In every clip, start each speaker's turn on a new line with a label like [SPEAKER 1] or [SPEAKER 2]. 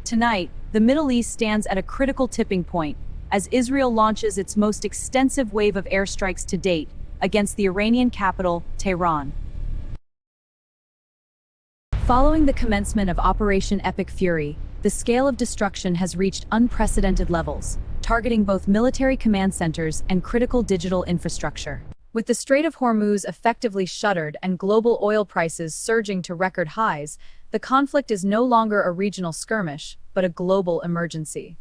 [SPEAKER 1] Tonight, the Middle East stands at a critical tipping point as Israel launches its most extensive wave of airstrikes to date against the Iranian capital, Tehran. Following the commencement of Operation Epic Fury, the scale of destruction has reached unprecedented levels, targeting both military command centers and critical digital infrastructure. With the Strait of Hormuz effectively shuttered and global oil prices surging to record highs, the conflict is no longer a regional skirmish, but a global emergency.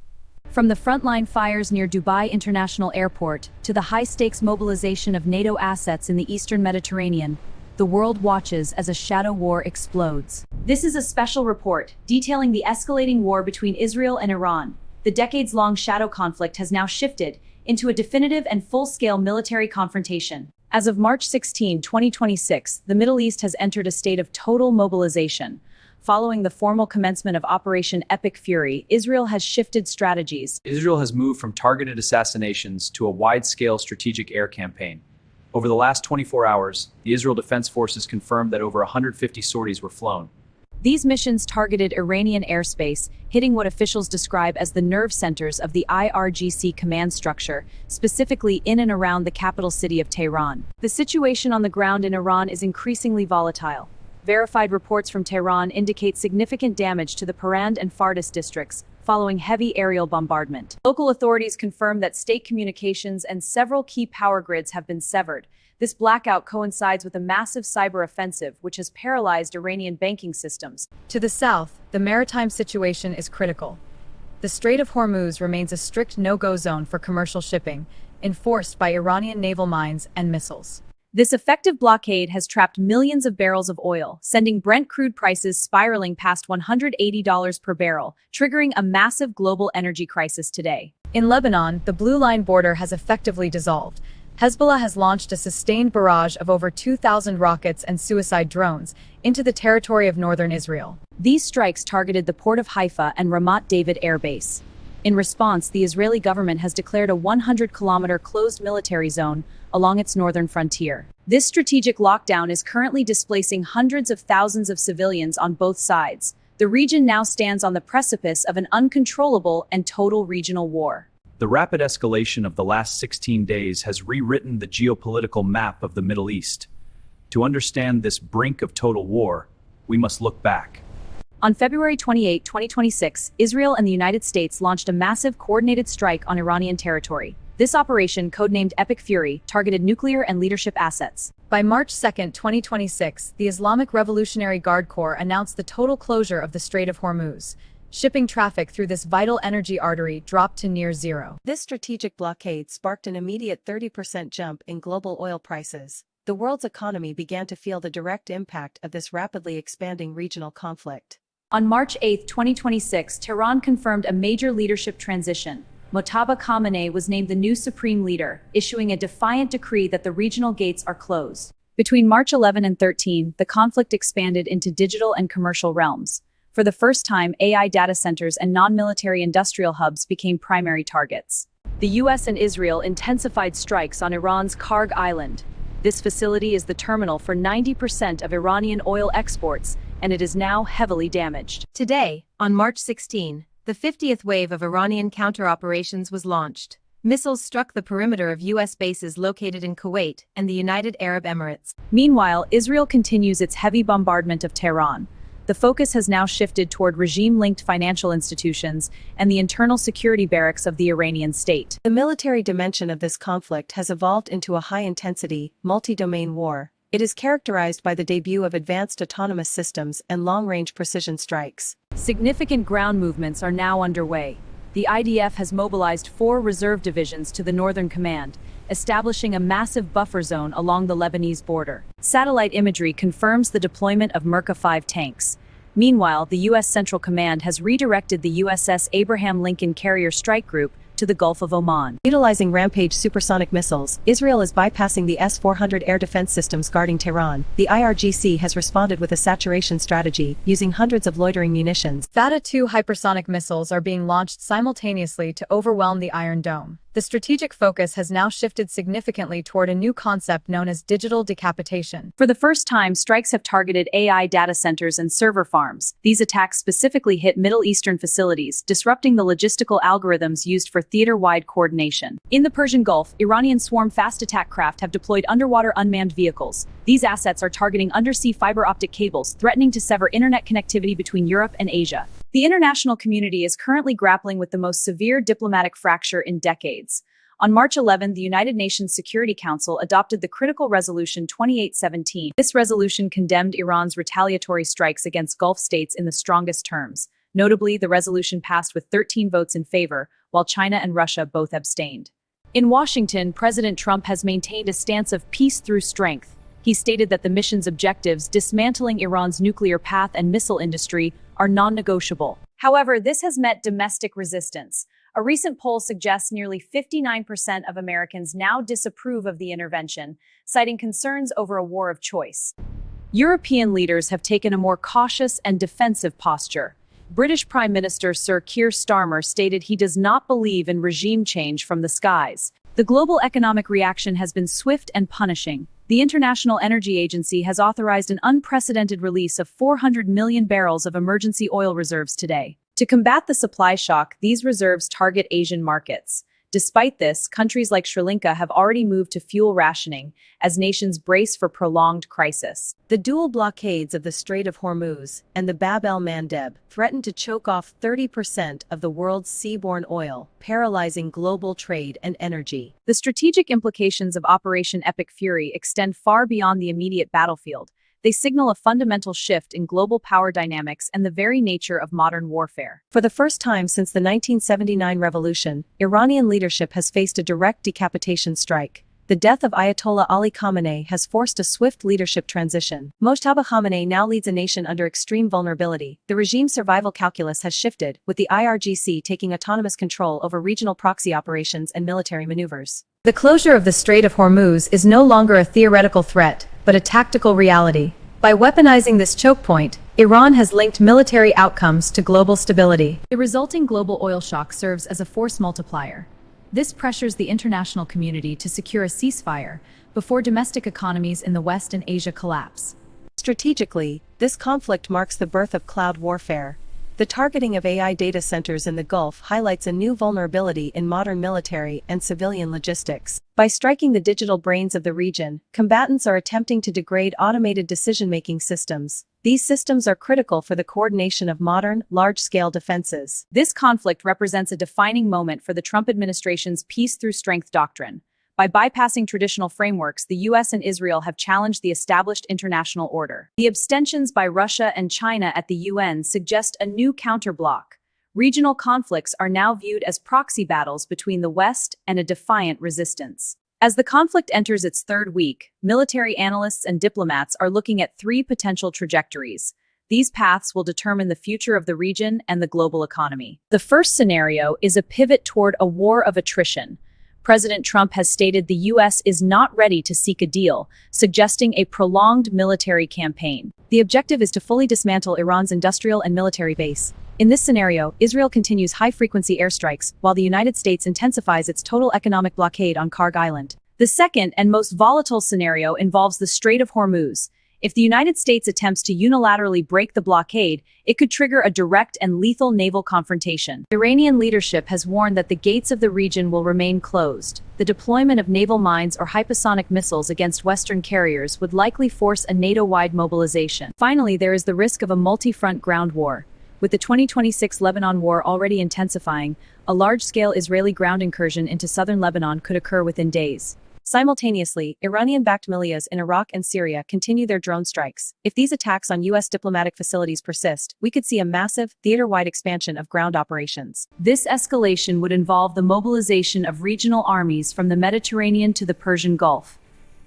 [SPEAKER 1] From the frontline fires near Dubai International Airport to the high-stakes mobilization of NATO assets in the eastern Mediterranean, the world watches as a shadow war explodes. This is a special report detailing the escalating war between Israel and Iran. The decades-long shadow conflict has now shifted into a definitive and full-scale military confrontation. As of March 16, 2026, the Middle East has entered a state of total mobilization. Following the formal commencement of Operation Epic Fury, Israel has shifted strategies.
[SPEAKER 2] Israel has moved from targeted assassinations to a wide-scale strategic air campaign. Over the last 24 hours, the Israel Defense Forces confirmed that over 150 sorties were flown.
[SPEAKER 1] These missions targeted Iranian airspace, hitting what officials describe as the nerve centers of the IRGC command structure, specifically in and around the capital city of Tehran. The situation on the ground in Iran is increasingly volatile. Verified reports from Tehran indicate significant damage to the Parand and Fardis districts, following heavy aerial bombardment. Local authorities confirm that state communications and several key power grids have been severed. This blackout coincides with a massive cyber offensive which has paralyzed Iranian banking systems. To the south, the maritime situation is critical. The Strait of Hormuz remains a strict no-go zone for commercial shipping, enforced by Iranian naval mines and missiles. This effective blockade has trapped millions of barrels of oil, sending Brent crude prices spiraling past $180 per barrel, triggering a massive global energy crisis today. In Lebanon, the Blue Line border has effectively dissolved. Hezbollah has launched a sustained barrage of over 2,000 rockets and suicide drones into the territory of northern Israel. These strikes targeted the port of Haifa and Ramat David Air Base. In response, the Israeli government has declared a 100-kilometer closed military zone along its northern frontier. This strategic lockdown is currently displacing hundreds of thousands of civilians on both sides. The region now stands on the precipice of an uncontrollable and total regional war.
[SPEAKER 2] The rapid escalation of the last 16 days has rewritten the geopolitical map of the Middle East. To understand this brink of total war, we must look back.
[SPEAKER 1] On February 28, 2026, Israel and the United States launched a massive coordinated strike on Iranian territory. This operation, codenamed Epic Fury, targeted nuclear and leadership assets. By March 2, 2026, the Islamic Revolutionary Guard Corps announced the total closure of the Strait of Hormuz. Shipping traffic through this vital energy artery dropped to near zero.
[SPEAKER 3] This strategic blockade sparked an immediate 30% jump in global oil prices. The world's economy began to feel the direct impact of this rapidly expanding regional conflict.
[SPEAKER 1] On March 8, 2026, Tehran confirmed a major leadership transition. Mojtaba Khamenei was named the new supreme leader, issuing a defiant decree that the regional gates are closed. Between March 11 and 13, the conflict expanded into digital and commercial realms. For the first time, AI data centers and non-military industrial hubs became primary targets. The US and Israel intensified strikes on Iran's Karg Island. This facility is the terminal for 90% of Iranian oil exports, and it is now heavily damaged. Today, on March 16, the 50th wave of Iranian counter-operations was launched. Missiles struck the perimeter of U.S. bases located in Kuwait and the United Arab Emirates. Meanwhile, Israel continues its heavy bombardment of Tehran. The focus has now shifted toward regime-linked financial institutions and the internal security barracks of the Iranian state.
[SPEAKER 3] The military dimension of this conflict has evolved into a high-intensity, multi-domain war. It is characterized by the debut of advanced autonomous systems and long-range precision strikes.
[SPEAKER 1] Significant ground movements are now underway. The IDF has mobilized 4 reserve divisions to the Northern Command, establishing a massive buffer zone along the Lebanese border. Satellite imagery confirms the deployment of Merkava-5 tanks. Meanwhile, the U.S. Central Command has redirected the USS Abraham Lincoln Carrier Strike Group to the Gulf of Oman.
[SPEAKER 3] Utilizing Rampage supersonic missiles, Israel is bypassing the S-400 air defense systems guarding Tehran. The IRGC has responded with a saturation strategy, using hundreds of loitering munitions.
[SPEAKER 1] Fatah-2 hypersonic missiles are being launched simultaneously to overwhelm the Iron Dome.
[SPEAKER 4] the strategic focus has now shifted significantly toward a new concept known as digital decapitation.
[SPEAKER 1] For the first time, strikes have targeted AI data centers and server farms. These attacks specifically hit Middle Eastern facilities, disrupting the logistical algorithms used for theater-wide coordination. In the Persian Gulf, Iranian swarm fast attack craft have deployed underwater unmanned vehicles. These assets are targeting undersea fiber optic cables, threatening to sever internet connectivity between Europe and Asia. The international community is currently grappling with the most severe diplomatic fracture in decades. On March 11, the United Nations Security Council adopted the Critical Resolution 2817. This resolution condemned Iran's retaliatory strikes against Gulf states in the strongest terms. Notably, the resolution passed with 13 votes in favor, while China and Russia both abstained. In Washington, President Trump has maintained a stance of peace through strength. He stated that the mission's objectives, dismantling Iran's nuclear path and missile industry, are non-negotiable. However, this has met domestic resistance. A recent poll suggests nearly 59% of Americans now disapprove of the intervention, citing concerns over a war of choice. European leaders have taken a more cautious and defensive posture. British Prime Minister Sir Keir Starmer stated he does not believe in regime change from the skies. The global economic reaction has been swift and punishing. The International Energy Agency has authorized an unprecedented release of 400 million barrels of emergency oil reserves today. To combat the supply shock, these reserves target Asian markets. Despite this, countries like Sri Lanka have already moved to fuel rationing as nations brace for prolonged crisis.
[SPEAKER 3] The dual blockades of the Strait of Hormuz and the Bab el-Mandeb threaten to choke off 30% of the world's seaborne oil, paralyzing global trade and energy.
[SPEAKER 1] The strategic implications of Operation Epic Fury extend far beyond the immediate battlefield. They signal a fundamental shift in global power dynamics and the very nature of modern warfare.
[SPEAKER 3] For the first time since the 1979 revolution, Iranian leadership has faced a direct decapitation strike. The death of Ayatollah Ali Khamenei has forced a swift leadership transition. Mojtaba Khamenei now leads a nation under extreme vulnerability. The regime's survival calculus has shifted, with the IRGC taking autonomous control over regional proxy operations and military maneuvers.
[SPEAKER 4] The closure of the Strait of Hormuz is no longer a theoretical threat, but a tactical reality. By weaponizing this choke point, Iran has linked military outcomes to global stability.
[SPEAKER 1] The resulting global oil shock serves as a force multiplier. This pressures the international community to secure a ceasefire before domestic economies in the West and Asia collapse.
[SPEAKER 3] Strategically, this conflict marks the birth of cloud warfare. The targeting of AI data centers in the Gulf highlights a new vulnerability in modern military and civilian logistics. By striking the digital brains of the region, combatants are attempting to degrade automated decision-making systems. These systems are critical for the coordination of modern, large-scale defenses.
[SPEAKER 1] This conflict represents a defining moment for the Trump administration's peace through strength doctrine. By bypassing traditional frameworks, the US and Israel have challenged the established international order. The abstentions by Russia and China at the UN suggest a new counterblock. Regional conflicts are now viewed as proxy battles between the West and a defiant resistance. As the conflict enters its third week, military analysts and diplomats are looking at three potential trajectories. These paths will determine the future of the region and the global economy. The first scenario is a pivot toward a war of attrition. President Trump has stated the U.S. is not ready to seek a deal, suggesting a prolonged military campaign. The objective is to fully dismantle Iran's industrial and military base. In this scenario, Israel continues high-frequency airstrikes, while the United States intensifies its total economic blockade on Karg Island. The second and most volatile scenario involves the Strait of Hormuz. If the United States attempts to unilaterally break the blockade, it could trigger a direct and lethal naval confrontation. Iranian leadership has warned that the gates of the region will remain closed. The deployment of naval mines or hypersonic missiles against Western carriers would likely force a NATO-wide mobilization. Finally, there is the risk of a multi-front ground war. With the 2026 Lebanon war already intensifying, a large-scale Israeli ground incursion into southern Lebanon could occur within days. Simultaneously, Iranian-backed militias in Iraq and Syria continue their drone strikes. If these attacks on U.S. diplomatic facilities persist, we could see a massive, theater-wide expansion of ground operations. This escalation would involve the mobilization of regional armies from the Mediterranean to the Persian Gulf.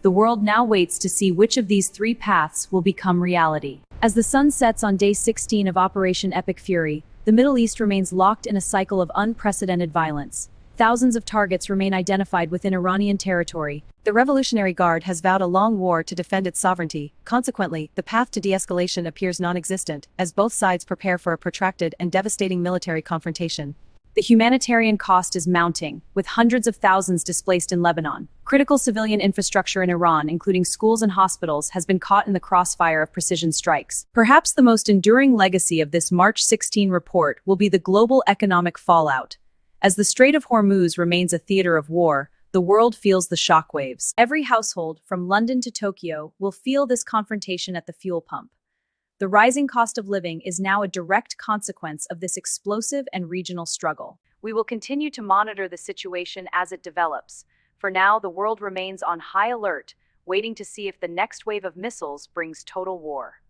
[SPEAKER 1] The world now waits to see which of these three paths will become reality. As the sun sets on day 16 of Operation Epic Fury, the Middle East remains locked in a cycle of unprecedented violence. Thousands of targets remain identified within Iranian territory. The Revolutionary Guard has vowed a long war to defend its sovereignty. Consequently, the path to de-escalation appears non-existent, as both sides prepare for a protracted and devastating military confrontation. The humanitarian cost is mounting, with hundreds of thousands displaced in Lebanon. Critical civilian infrastructure in Iran, including schools and hospitals, has been caught in the crossfire of precision strikes. Perhaps the most enduring legacy of this March 16 report will be the global economic fallout. As the Strait of Hormuz remains a theater of war, the world feels the shockwaves. Every household, from London to Tokyo, will feel this confrontation at the fuel pump. The rising cost of living is now a direct consequence of this explosive and regional struggle. We will continue to monitor the situation as it develops. For now, the world remains on high alert, waiting to see if the next wave of missiles brings total war.